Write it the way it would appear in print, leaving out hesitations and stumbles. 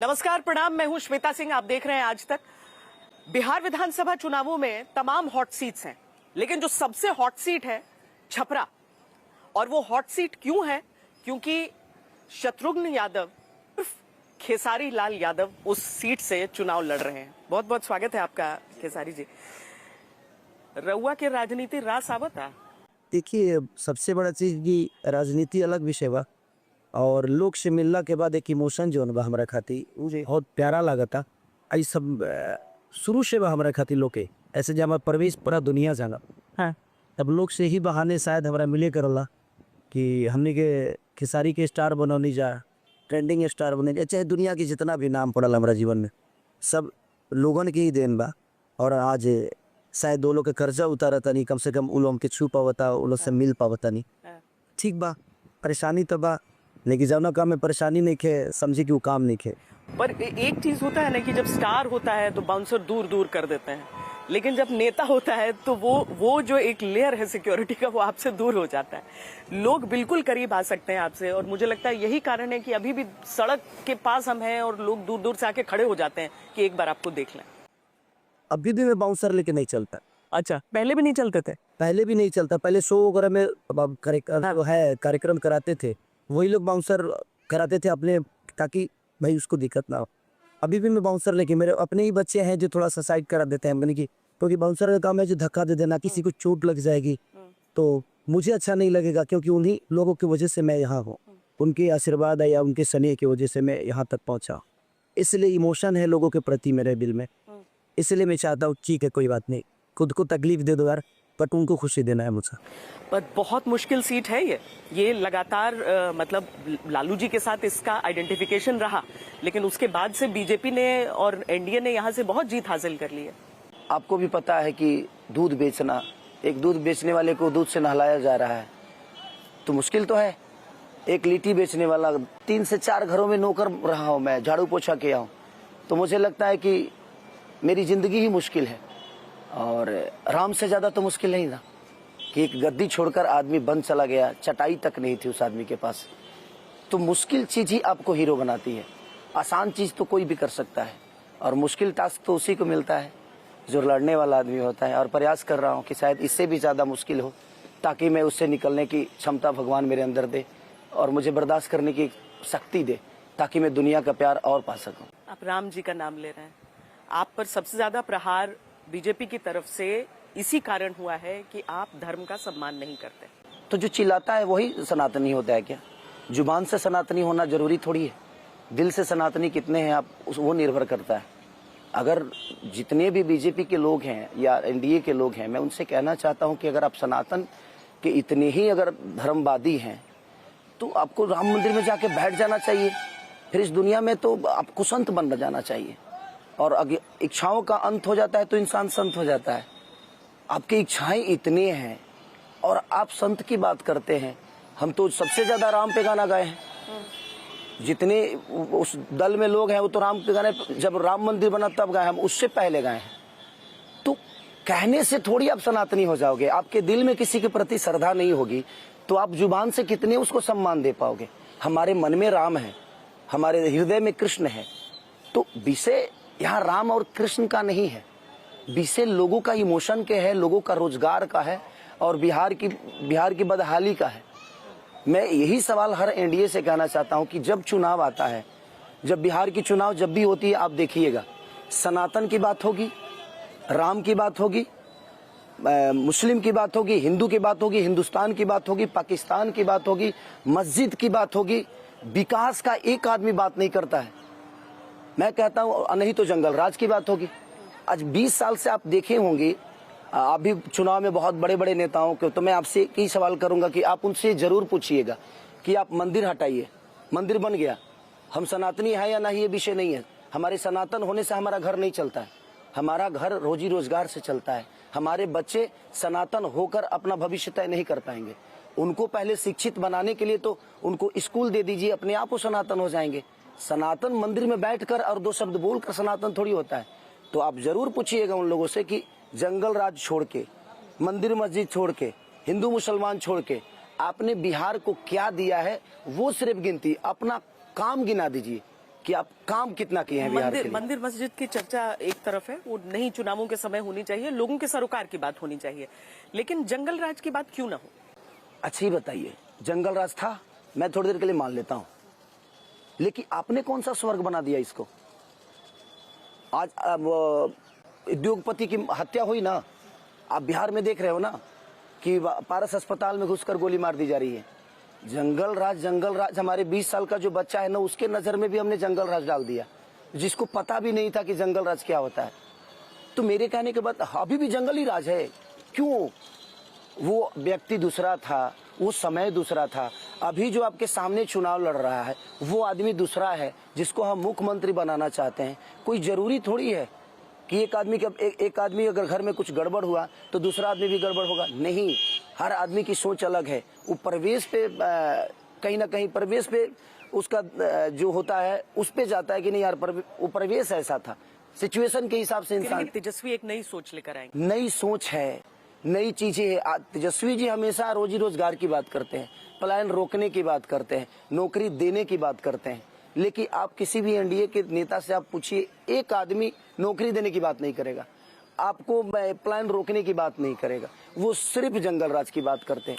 नमस्कार, प्रणाम। मैं हूं श्वेता सिंह। आप देख रहे हैं आज तक। बिहार विधानसभा चुनावों में तमाम हॉट सीट्स हैं, लेकिन जो सबसे हॉट सीट है छपरा। और वो हॉट सीट क्यों है? क्योंकि शत्रुघ्न यादव उर्फ खेसारी लाल यादव उस सीट से चुनाव लड़ रहे हैं। बहुत बहुत स्वागत है आपका खेसारी जी। रउआ के राजनीति रास आवता। देखिए, सबसे बड़ा चीज की राजनीति अलग विषय बा और लोग से मिलला के बाद एक इमोशन जो बा हमरा खातिर मुझे बहुत प्यारा लागता। आई सब शुरू से बा हमरा खातिर लोग के ऐसे जब प्रवेश पूरा दुनिया जाना हाँ तब लोग से ही बहाने शायद हमरा मिले करला कि हमने के खेसारी के स्टार बनौनी जा, ट्रेंडिंग स्टार बने जा, चाहे दुनिया की जितना भी नाम पड़ल हमारा जीवन में सब लोगन के ही देन बा। और आज शायद दो लोग के कर्जा उतारता नहीं, कम से कम उ लोग के छू पावता, उ लोग से मिल पावता नहीं। ठीक बा, परेशानी तो बा, लेकिन जब ना काम में परेशानी नहीं खे समझी कि वो काम नहीं खे। पर एक चीज होता है ना कि जब स्टार होता है तो बाउंसर दूर दूर कर देते हैं, लेकिन जब नेता होता है तो वो जो एक लेयर है सिक्योरिटी का वो आपसे दूर हो जाता है। लोग बिल्कुल करीब आ सकते हैं आपसे, और मुझे लगता है यही कारण है कि अभी भी सड़क के पास हम हैं और लोग दूर दूर से आके खड़े हो जाते हैं कि एक बार आपको देख लें। अभी भी मैं बाउंसर लेके नहीं चलता। अच्छा, पहले भी नहीं चलते थे? पहले भी नहीं चलता, पहले शो वगैरह में कार्यक्रम कराते थे, वही लोग बाउंसर कराते थे अपने, ताकि भाई उसको दिक्कत ना हो। अभी भी मैं बाउंसर लेके, मेरे अपने ही बच्चे हैं जो थोड़ा सा साइड करा देते हैं मैंने, क्योंकि बाउंसर का काम है जो धक्का दे देना, किसी को चोट लग जाएगी तो मुझे अच्छा नहीं लगेगा, क्योंकि उन्हीं लोगों की वजह से मैं यहाँ हूँ, उनके आशीर्वाद है या उनके स्नेह की वजह से मैं यहाँ तक पहुँचा। इसलिए इमोशन है लोगों के प्रति मेरे दिल में, इसलिए मैं चाहता हूँ ठीक है कोई बात नहीं, खुद को तकलीफ दे दो यार, बट उनको खुशी देना है मुझे। पर बहुत मुश्किल सीट है ये लगातार मतलब लालू जी के साथ इसका आइडेंटिफिकेशन रहा, लेकिन उसके बाद से बीजेपी ने और एनडीए ने यहाँ से बहुत जीत हासिल कर ली है। आपको भी पता है कि दूध बेचना, एक दूध बेचने वाले को दूध से नहलाया जा रहा है तो मुश्किल तो है। एक लिट्टी बेचने वाला 3 से 4 घरों में नौकर रहा हूँ मैं, झाड़ू पोछा किया हूँ, तो मुझे लगता है कि मेरी जिंदगी ही मुश्किल है। और राम से ज्यादा तो मुश्किल नहीं था कि एक गद्दी छोड़कर आदमी बन चला गया, चटाई तक नहीं थी उस आदमी के पास। तो मुश्किल चीज ही आपको हीरो बनाती है, आसान चीज तो कोई भी कर सकता है, और मुश्किल टास्क तो उसी को मिलता है जो लड़ने वाला आदमी होता है। और प्रयास कर रहा हूँ कि शायद इससे भी ज्यादा मुश्किल हो, ताकि मैं उससे निकलने की क्षमता भगवान मेरे अंदर दे और मुझे बर्दाश्त करने की शक्ति दे, ताकि मैं दुनिया का प्यार और पा सकूं। आप राम जी का नाम ले रहे हैं, आप पर सबसे ज्यादा प्रहार बीजेपी की तरफ से इसी कारण हुआ है कि आप धर्म का सम्मान नहीं करते। तो जो चिल्लाता है वही सनातनी होता है क्या? जुबान से सनातनी होना जरूरी थोड़ी है, दिल से सनातनी कितने हैं आप वो निर्भर करता है। अगर जितने भी बीजेपी के लोग हैं या एनडीए के लोग हैं, मैं उनसे कहना चाहता हूं कि अगर आप सनातन के इतने ही अगर धर्मवादी हैं तो आपको राम मंदिर में जाके बैठ जाना चाहिए, फिर इस दुनिया में तो आपको संत बन जाना चाहिए। और अगर इच्छाओं का अंत हो जाता है तो इंसान संत हो जाता है। आपकी इच्छाएं इतने हैं और आप संत की बात करते हैं। हम तो सबसे ज्यादा राम पे गाना गाए हैं, जितने उस दल में लोग हैं वो तो राम पे गाने, जब राम मंदिर बना तब गाए, हम उससे पहले गाए हैं। तो कहने से थोड़ी आप सनातनी हो जाओगे, आपके दिल में किसी के प्रति श्रद्धा नहीं होगी तो आप जुबान से कितने उसको सम्मान दे पाओगे। हमारे मन में राम है, हमारे हृदय में कृष्ण है, तो विषय यहाँ राम और कृष्ण का नहीं है, विषय लोगों का इमोशन के है, लोगों का रोजगार का है और बिहार की बदहाली का है। मैं यही सवाल हर एनडीए से कहना चाहता हूं कि जब चुनाव आता है, जब बिहार की चुनाव जब भी होती है, आप देखिएगा सनातन की बात होगी, राम की बात होगी, मुस्लिम की बात होगी, हिंदू की बात होगी, हिंदुस्तान की बात होगी, पाकिस्तान की बात होगी, मस्जिद की बात होगी, विकास का एक आदमी बात नहीं करता है। मैं कहता हूं नहीं तो जंगल राज की बात होगी। आज 20 साल से आप देखे होंगे, अभी चुनाव में बहुत बड़े बड़े नेताओं के, तो मैं आपसे एक ही सवाल करूंगा कि आप उनसे जरूर पूछिएगा कि आप मंदिर हटाइए, मंदिर बन गया, हम सनातनी है या नहीं ये विषय नहीं है। हमारे सनातन होने से हमारा घर नहीं चलता है, हमारा घर रोजी रोजगार से चलता है। हमारे बच्चे सनातन होकर अपना भविष्य तय नहीं कर पाएंगे। उनको पहले शिक्षित बनाने के लिए तो उनको स्कूल दे दीजिए, अपने आप वो सनातन हो जाएंगे। सनातन मंदिर में बैठकर और 2 शब्द बोलकर सनातन थोड़ी होता है। तो आप जरूर पूछिएगा उन लोगों से कि जंगल राज छोड़ के, मंदिर मस्जिद छोड़ के, हिंदू मुसलमान छोड़ के आपने बिहार को क्या दिया है, वो सिर्फ गिनती, अपना काम गिना दीजिए कि आप काम कितना किए हैं बिहार के लिए। मंदिर मस्जिद की चर्चा एक तरफ है, वो नहीं चुनावों के समय होनी चाहिए, लोगों के सरोकार की बात होनी चाहिए, लेकिन जंगल राज की बात क्यों ना हो? अच्छा ही बताइए, जंगल राज था, मैं थोड़ी देर के लिए मान लेता हूं, लेकिन आपने कौन सा स्वर्ग बना दिया इसको? आज उद्योगपति की हत्या हुई ना, आप बिहार में देख रहे हो ना कि पारस अस्पताल में घुसकर गोली मार दी जा रही है। जंगल राज हमारे 20 साल का जो बच्चा है ना, उसके नजर में भी हमने जंगल राज डाल दिया, जिसको पता भी नहीं था कि जंगल राज क्या होता है। तो मेरे कहने के बाद अभी भी जंगल ही राज है। क्यों? वो व्यक्ति दूसरा था, वो समय दूसरा था। अभी जो आपके सामने चुनाव लड़ रहा है वो आदमी दूसरा है, जिसको हम मुख्यमंत्री बनाना चाहते हैं। कोई जरूरी थोड़ी है कि एक आदमी अगर घर में कुछ गड़बड़ हुआ तो दूसरा आदमी भी गड़बड़ होगा। नहीं, हर आदमी की सोच अलग है। वो प्रवेश पे कहीं ना कहीं प्रवेश पे उसका जो होता है उस पे जाता है कि नहीं यार वो प्रवेश ऐसा था, सिचुएशन के हिसाब से इंसान। तेजस्वी एक नई सोच लेकर आएंगे। नई सोच है, नई चीजें है। तेजस्वी जी हमेशा रोजी रोजगार की बात करते हैं, पलायन रोकने की बात करते हैं, नौकरी देने की बात करते हैं, लेकिन आप किसी भी एनडीए के नेता से आप पूछिए, एक आदमी नौकरी देने की बात नहीं करेगा, आपको पलायन रोकने की बात नहीं करेगा, वो सिर्फ जंगल राज की बात करते हैं।